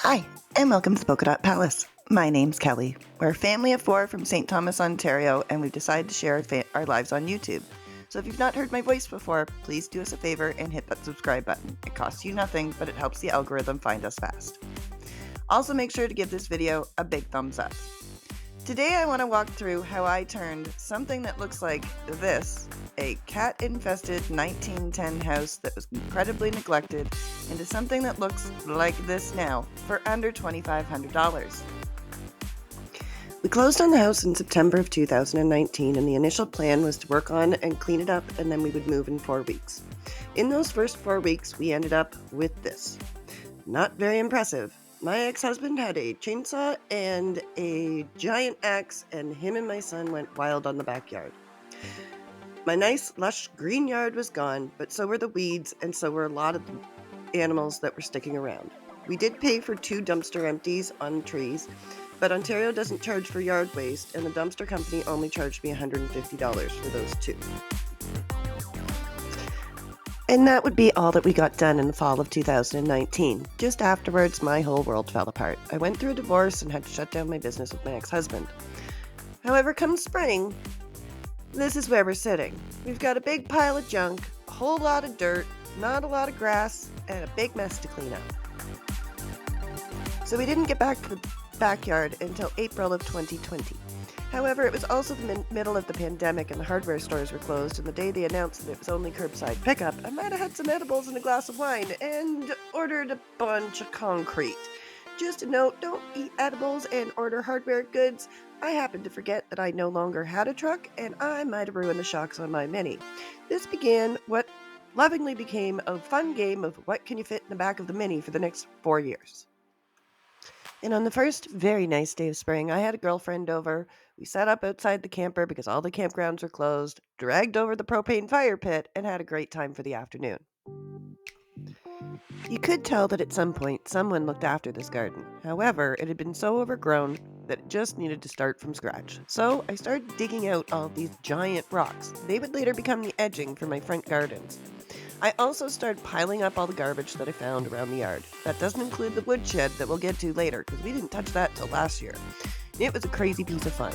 Hi, and welcome to the Polka Dot Palace. My name's Kelly. We're a family of 4 from St. Thomas, Ontario, and we've decided to share our lives on YouTube. So if you've not heard my voice before, please do us a favor and hit that subscribe button. It costs you nothing, but it helps the algorithm find us fast. Also, make sure to give this video a big thumbs up. Today I want to walk through how I turned something that looks like this, a cat-infested 1910 house that was incredibly neglected, into something that looks like this now for under $2,500. We closed on the house in September of 2019, and the initial plan was to work on and clean it up, and then we would move in 4 weeks. In those first 4 weeks, we ended up with this. Not very impressive. My ex-husband had a chainsaw and a giant axe, and him and my son went wild on the backyard. My nice, lush green yard was gone, but so were the weeds, and so were a lot of the animals that were sticking around. We did pay for 2 dumpster empties on trees, but Ontario doesn't charge for yard waste, and the dumpster company only charged me $150 for those 2. And that would be all that we got done in the fall of 2019. Just afterwards, my whole world fell apart. I went through a divorce and had to shut down my business with my ex-husband. However, come spring, this is where we're sitting. We've got a big pile of junk, a whole lot of dirt, not a lot of grass, and a big mess to clean up. So we didn't get back to the backyard until April of 2020. However, it was also the middle of the pandemic and the hardware stores were closed, and the day they announced that it was only curbside pickup, I might have had some edibles and a glass of wine and ordered a bunch of concrete. Just a note, don't eat edibles and order hardware goods. I happened to forget that I no longer had a truck, and I might have ruined the shocks on my Mini. This began what lovingly became a fun game of what can you fit in the back of the Mini for the next 4 years. And on the first very nice day of spring, I had a girlfriend over. We sat up outside the camper because all the campgrounds were closed, dragged over the propane fire pit, and had a great time for the afternoon. You could tell that at some point someone looked after this garden. However, it had been so overgrown that it just needed to start from scratch. So I started digging out all these giant rocks. They would later become the edging for my front gardens. I also started piling up all the garbage that I found around the yard. That doesn't include the woodshed that we'll get to later, because we didn't touch that till last year. It was a crazy piece of fun.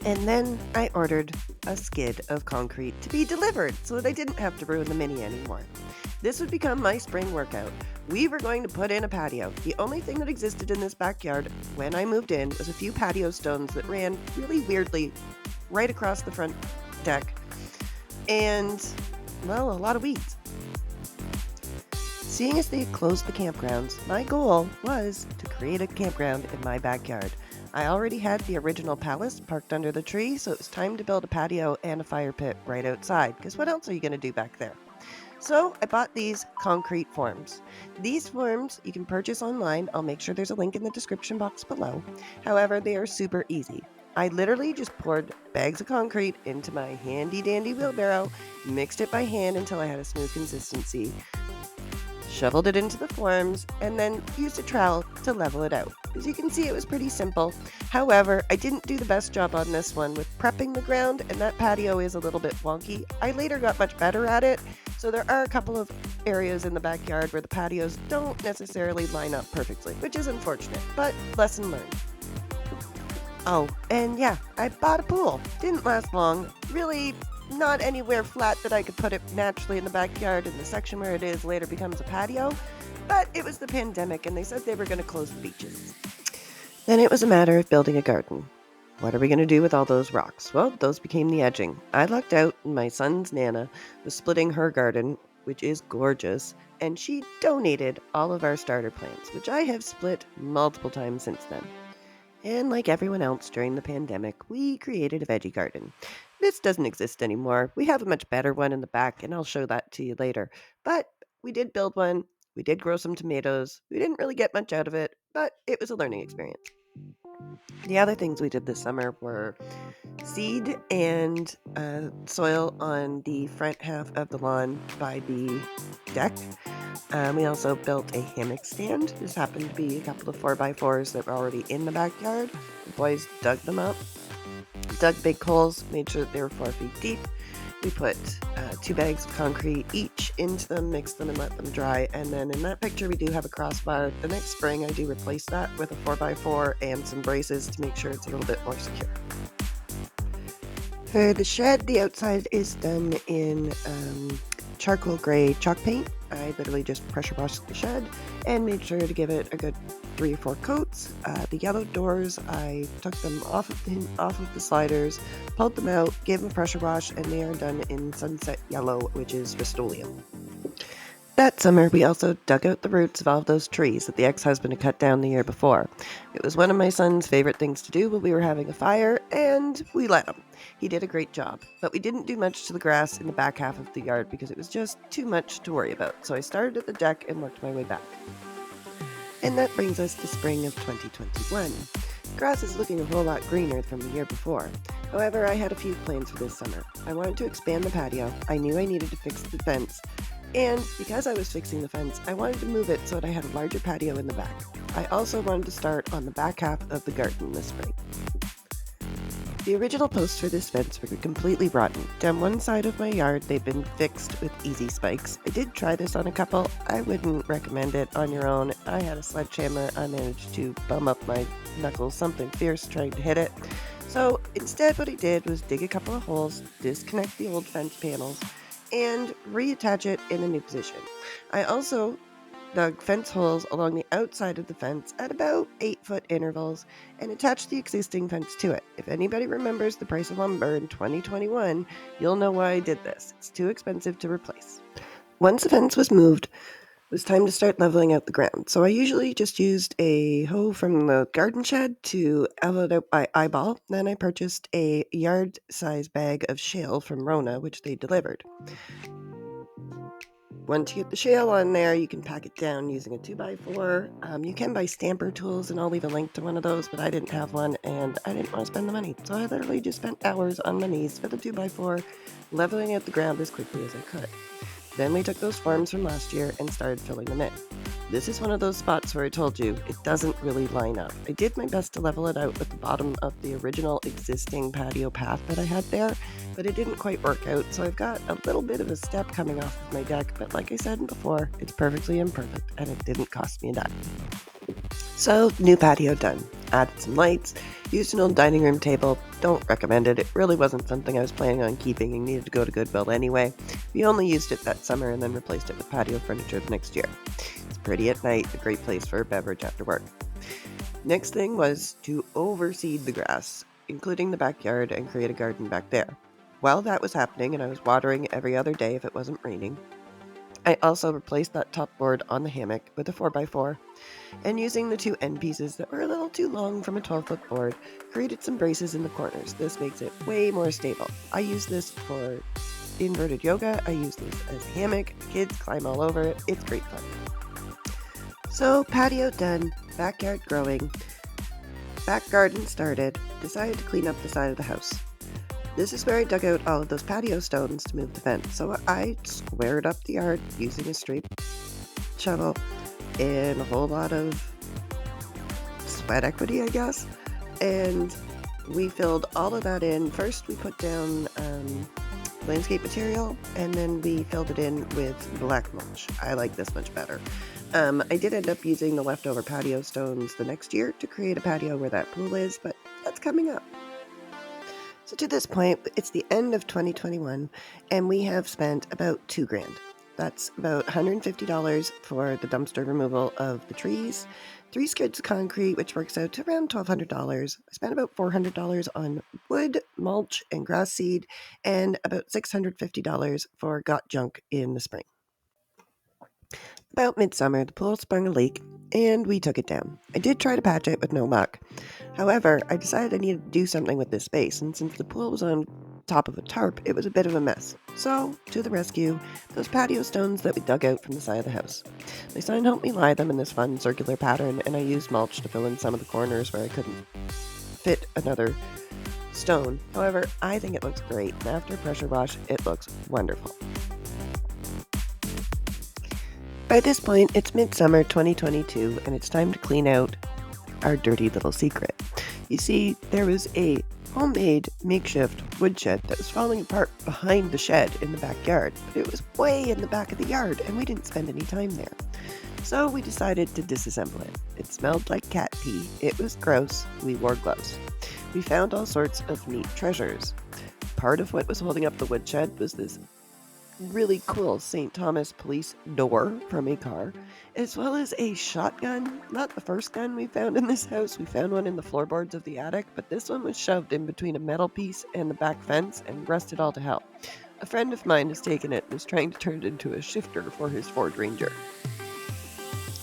And then I ordered a skid of concrete to be delivered so that I didn't have to ruin the Mini anymore. This would become my spring workout. We were going to put in a patio. The only thing that existed in this backyard when I moved in was a few patio stones that ran really weirdly right across the front deck. And well, a lot of weeds. Seeing as they had closed the campgrounds, my goal was to create a campground in my backyard. I already had the original palace parked under the tree, so it was time to build a patio and a fire pit right outside, because what else are you going to do back there? So I bought these concrete forms. These forms you can purchase online. I'll make sure there's a link in the description box below. However, they are super easy. I literally just poured bags of concrete into my handy-dandy wheelbarrow, mixed it by hand until I had a smooth consistency, shoveled it into the forms, and then used a trowel to level it out. As you can see, it was pretty simple. However, I didn't do the best job on this one with prepping the ground, and that patio is a little bit wonky. I later got much better at it, so there are a couple of areas in the backyard where the patios don't necessarily line up perfectly, which is unfortunate, but lesson learned. Oh, and yeah, I bought a pool. Didn't last long. Really not anywhere flat that I could put it naturally in the backyard, and the section where it is later becomes a patio. But it was the pandemic, and they said they were going to close the beaches. Then it was a matter of building a garden. What are we going to do with all those rocks? Well, those became the edging. I lucked out, and my son's Nana was splitting her garden, which is gorgeous, and she donated all of our starter plants, which I have split multiple times since then. And like everyone else during the pandemic, we created a veggie garden. This doesn't exist anymore. We have a much better one in the back, and I'll show that to you later. But we did build one. We did grow some tomatoes. We didn't really get much out of it, but it was a learning experience. The other things we did this summer were seed and soil on the front half of the lawn by the deck. We also built a hammock stand. This happened to be a couple of 4x4s that were already in the backyard. The boys dug them up, dug big holes, made sure that they were 4 feet deep. We put 2 bags of concrete each into them, mix them, and let them dry. And then in that picture, we do have a crossbar. The next spring, I do replace that with a 4x4 and some braces to make sure it's a little bit more secure. For the shed, the outside is done in charcoal gray chalk paint. I literally just pressure washed the shed and made sure to give it a good 3 or 4 coats. The yellow doors, I took them off of the sliders, pulled them out, gave them a pressure wash, and they are done in sunset yellow, which is Rust-Oleum. That summer, we also dug out the roots of all of those trees that the ex-husband had cut down the year before. It was one of my son's favorite things to do when we were having a fire, and we let him. He did a great job, but we didn't do much to the grass in the back half of the yard because it was just too much to worry about, so I started at the deck and worked my way back. And that brings us to spring of 2021. Grass is looking a whole lot greener from the year before. However, I had a few plans for this summer. I wanted to expand the patio, I knew I needed to fix the fence, and because I was fixing the fence, I wanted to move it so that I had a larger patio in the back. I also wanted to start on the back half of the garden this spring. The original posts for this fence were completely rotten. Down one side of my yard, they've been fixed with easy spikes. I did try this on a couple. I wouldn't recommend it on your own. I had a sledgehammer. I managed to bum up my knuckles something fierce trying to hit it. So instead what I did was dig a couple of holes, disconnect the old fence panels, and reattach it in a new position. I also dug fence holes along the outside of the fence at about 8-foot intervals and attached the existing fence to it. If anybody remembers the price of lumber in 2021, you'll know why I did this. It's too expensive to replace. Once the fence was moved, it was time to start leveling out the ground. So I usually just used a hoe from the garden shed to level it out by eyeball. Then I purchased a yard-size bag of shale from Rona, which they delivered. Once you get the shale on there, you can pack it down using a 2x4. You can buy stamper tools, and I'll leave a link to one of those, but I didn't have one, and I didn't want to spend the money. So I literally just spent hours on my knees with a 2x4, leveling out the ground as quickly as I could. Then we took those forms from last year and started filling them in. This is one of those spots where I told you it doesn't really line up. I did my best to level it out with the bottom of the original existing patio path that I had there, but it didn't quite work out, so I've got a little bit of a step coming off of my deck, but like I said before, it's perfectly imperfect, and it didn't cost me a dime. So, new patio done. Added some lights, used an old dining room table. Don't recommend it. It really wasn't something I was planning on keeping and needed to go to Goodwill anyway. We only used it that summer and then replaced it with patio furniture the next year. It's pretty at night, a great place for a beverage after work. Next thing was to overseed the grass, including the backyard, and create a garden back there. While that was happening, and I was watering every other day if it wasn't raining, I also replaced that top board on the hammock with a 4x4, and using the 2 end pieces that were a little too long from a 12-foot board, created some braces in the corners. This makes it way more stable. I use this for inverted yoga. I use this as a hammock. Kids climb all over it. It's great fun. So patio done, backyard growing, back garden started, decided to clean up the side of the house. This is where I dug out all of those patio stones to move the fence. So I squared up the yard using a straight shovel and a whole lot of sweat equity, I guess. And we filled all of that in. First, we put down landscape material, and then we filled it in with black mulch. I like this much better. I did end up using the leftover patio stones the next year to create a patio where that pool is, but that's coming up. So to this point, it's the end of 2021, and we have spent about $2,000. That's about $150 for the dumpster removal of the trees, 3 skids of concrete, which works out to around $1,200. I spent about $400 on wood, mulch, and grass seed, and about $650 for got junk in the spring. About midsummer, the pool sprung a leak, and we took it down. I did try to patch it with no luck. However, I decided I needed to do something with this space, and since the pool was on top of a tarp, it was a bit of a mess. So, to the rescue, those patio stones that we dug out from the side of the house. My son helped me lie them in this fun circular pattern, and I used mulch to fill in some of the corners where I couldn't fit another stone. However, I think it looks great, and after a pressure wash, it looks wonderful. By this point, it's midsummer 2022, and it's time to clean out our dirty little secret. You see, there was a homemade makeshift woodshed that was falling apart behind the shed in the backyard, but it was way in the back of the yard and we didn't spend any time there. So we decided to disassemble it. It smelled like cat pee, it was gross, we wore gloves. We found all sorts of neat treasures. Part of what was holding up the woodshed was this really cool St. Thomas police door from a car, as well as a shotgun. Not the first gun we found in this house. We found one in the floorboards of the attic, but this one was shoved in between a metal piece and the back fence and rusted all to hell. A friend of mine has taken it and is trying to turn it into a shifter for his Ford Ranger.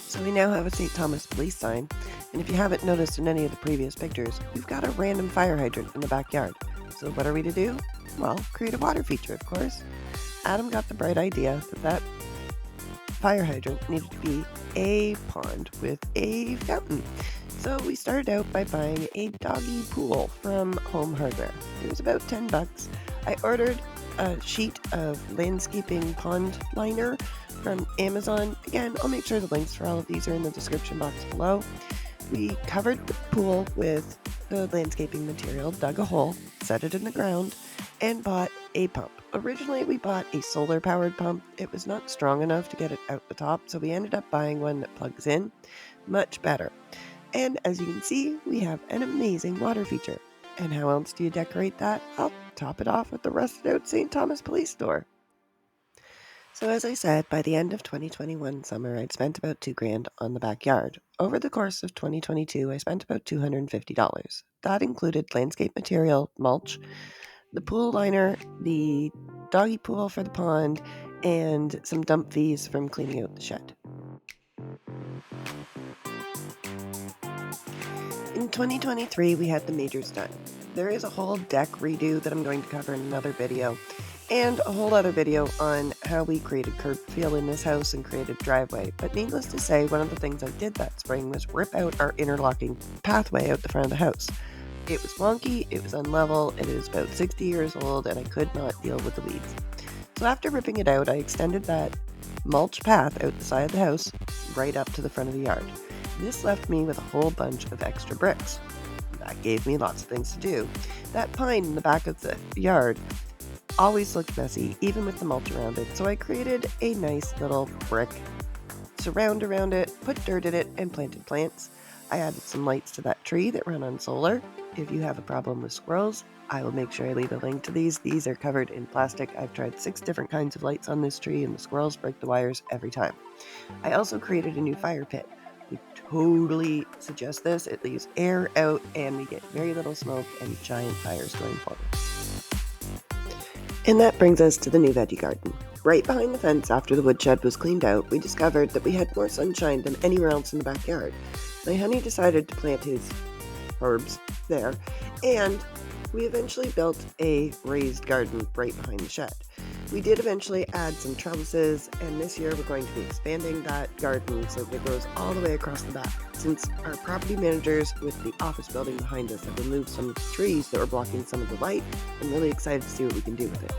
So we now have a St. Thomas police sign, and if you haven't noticed in any of the previous pictures, we've got a random fire hydrant in the backyard. So what are we to do? Well, create a water feature, of course. Adam got the bright idea that fire hydrant needed to be a pond with a fountain. So we started out by buying a doggy pool from Home Hardware. It was about $10. I ordered a sheet of landscaping pond liner from Amazon. Again, I'll make sure the links for all of these are in the description box below. We covered the pool with the landscaping material, dug a hole, set it in the ground, and bought a pump. Originally, we bought a solar-powered pump. It was not strong enough to get it out the top, so we ended up buying one that plugs in. Much better. And as you can see, we have an amazing water feature. And how else do you decorate that? I'll top it off with the rusted-out St. Thomas police door. So as I said, by the end of 2021 summer, I'd spent about $2,000 on the backyard. Over the course of 2022, I spent about $250. That included landscape material, mulch, the pool liner, the doggy pool for the pond, and some dump fees from cleaning out the shed. In 2023, we had the majors done. There is a whole deck redo that I'm going to cover in another video, and a whole other video on how we created curb feel in this house and created driveway. But needless to say, one of the things I did that spring was rip out our interlocking pathway out the front of the house. It was wonky, it was unlevel, it is about 60 years old, and I could not deal with the weeds. So after ripping it out, I extended that mulch path out the side of the house right up to the front of the yard. This left me with a whole bunch of extra bricks. That gave me lots of things to do. That pine in the back of the yard always looked messy, even with the mulch around it, so I created a nice little brick surround around it, put dirt in it, and planted plants. I added some lights to that tree that run on solar. If you have a problem with squirrels, I will make sure I leave a link to these. These are covered in plastic. I've tried 6 different kinds of lights on this tree, and the squirrels break the wires every time. I also created a new fire pit. We totally suggest this. It leaves air out, and we get very little smoke and giant fires going forward. And that brings us to the new veggie garden. Right behind the fence after the woodshed was cleaned out, we discovered that we had more sunshine than anywhere else in the backyard. My honey decided to plant his herbs there, and we eventually built a raised garden right behind the shed. We did eventually add some trellises, and this year we're going to be expanding that garden so that it goes all the way across the back. Since our property managers with the office building behind us have removed some trees that were blocking some of the light, I'm really excited to see what we can do with it.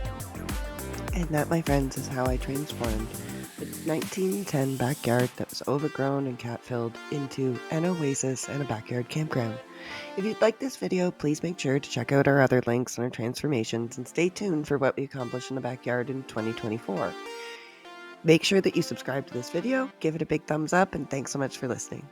And that, my friends, is how I transformed the 1910 backyard that was overgrown and cat-filled into an oasis and a backyard campground. If you'd like this video, please make sure to check out our other links on our transformations and stay tuned for what we accomplish in the backyard in 2024. Make sure that you subscribe to this video, give it a big thumbs up, and thanks so much for listening.